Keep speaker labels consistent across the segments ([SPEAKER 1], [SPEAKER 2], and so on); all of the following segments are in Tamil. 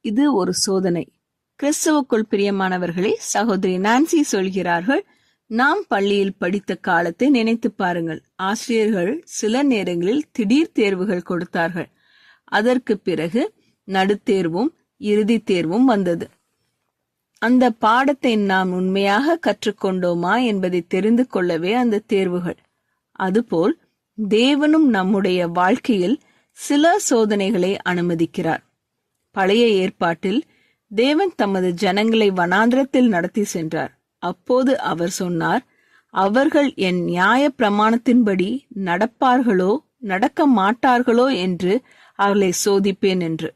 [SPEAKER 1] இது ஒரு சோதனை. கிறிஸ்துவுக்குள் பிரியமானவர்களே, சகோதரி நான்சி சொல்கிறார்கள், நாம் பள்ளியில் படித்த காலத்தை நினைத்து பாருங்கள். ஆசிரியர்கள் சில நேரங்களில் திடீர் தேர்வுகள் கொடுத்தார்கள். அதற்கு பிறகு நடுத்தேர்வும் இறுதி தேர்வும் வந்தது. அந்த பாடத்தை நாம் உண்மையாக கற்றுக்கொண்டோமா என்பதை தெரிந்து கொள்ளவே அந்த தேர்வுகள். அதுபோல் தேவனும் நம்முடைய வாழ்க்கையில் சில சோதனைகளை அனுமதிக்கிறார். பழைய ஏற்பாட்டில் தேவன் தமது ஜனங்களை வனாந்திரத்தில் நடத்தி சென்றார். அப்போது அவர் சொன்னார், அவர்கள் என் நியாய பிரமாணத்தின்படி நடப்பார்களோ நடக்க மாட்டார்களோ என்று அவர்களை சோதிப்பேன் என்று.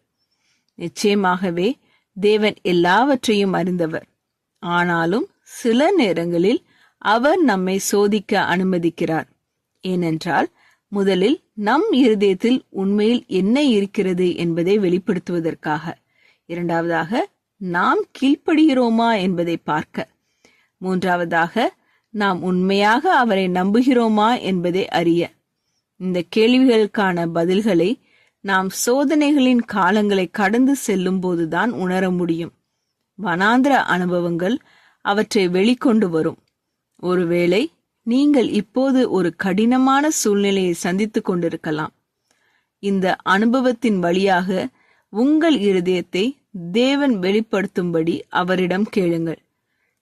[SPEAKER 1] நிச்சயமாகவே தேவன் எல்லாவற்றையும் அறிந்தவர். ஆனாலும் சில நேரங்களில் அவர் நம்மை சோதிக்க அனுமதிக்கிறார். ஏனென்றால் முதலில் நம் இருதயத்தில் உண்மையில் என்ன இருக்கிறது என்பதை வெளிப்படுத்துவதற்காக. இரண்டாவதாக நாம் கீழ்ப்படுகிறோமா என்பதை பார்க்க. மூன்றாவதாக நாம் உண்மையாக அவரை நம்புகிறோமா என்பதை அறிய. இந்த கேள்விகளுக்கான பதில்களை நாம் சோதனைகளின் காலங்களை கடந்து செல்லும் போதுதான் உணர முடியும். வனாந்திர அனுபவங்கள் அவற்றை வெளிக்கொண்டு வரும். ஒருவேளை நீங்கள் இப்போது ஒரு கடினமான சூழ்நிலையை சந்தித்துக் கொண்டிருக்கலாம். இந்த அனுபவத்தின் வழியாக உங்கள் இருதயத்தை தேவன் வெளிப்படுத்தும்படி அவரிடம் கேளுங்கள்.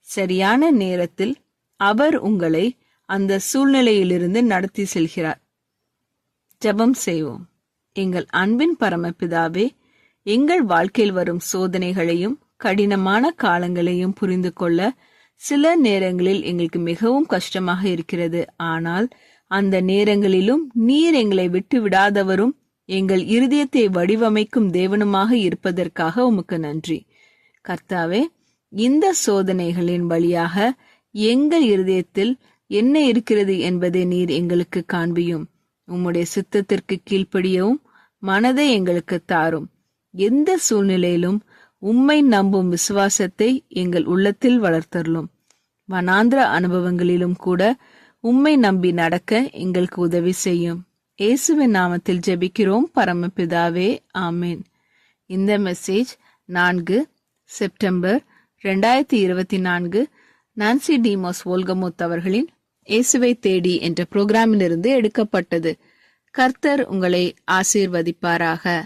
[SPEAKER 1] சரியான நேரத்தில் அவர் உங்களை அந்த சூழ்நிலையிலிருந்து நடத்தி செல்கிறார். ஜெபம் செய்வோம். எங்கள் அன்பின் பரமபிதாவே, எங்கள் வாழ்க்கையில் வரும் சோதனைகளையும் கடினமான காலங்களையும் புரிந்து கொள்ள சில நேரங்களில் எங்களுக்கு மிகவும் கஷ்டமாக இருக்கிறது. ஆனால் அந்த நேரங்களிலும் நீர் எங்களை விட்டு விடாதவரும் எங்கள் இருதயத்தை வடிவமைக்கும் தேவனுமாக இருப்பதற்காக உமக்கு நன்றி. கர்த்தாவே, இந்த சோதனைகளின் வழியாக எங்கள் இருதயத்தில் என்ன இருக்கிறது என்பதை நீர் எங்களுக்கு காண்பியும். உம்முடைய சித்தத்திற்கு கீழ்ப்படியவும் மனதை எங்களுக்கு தாரும். எந்த சூழ்நிலையிலும் உம்மை நம்பும் விசுவாசத்தை எங்கள் உள்ளத்தில் வளர்த்தருளும். வனாந்திர அனுபவங்களிலும் கூட உம்மை நம்பி நடக்க எங்களுக்கு உதவி செய்யும். இயேசுவின் நாமத்தில் ஜெபிக்கிறோம் பரமபிதாவே, ஆமேன். இந்த மெசேஜ் 4 செப்டம்பர் 2024 நான்சி டிமோஸ் வோல்கமுத் அவர்களின் இயேசுவை தேடி என்ற புரோகிராமிலிருந்து எடுக்கப்பட்டது. கர்த்தர் உங்களை ஆசீர்வதிப்பாராக.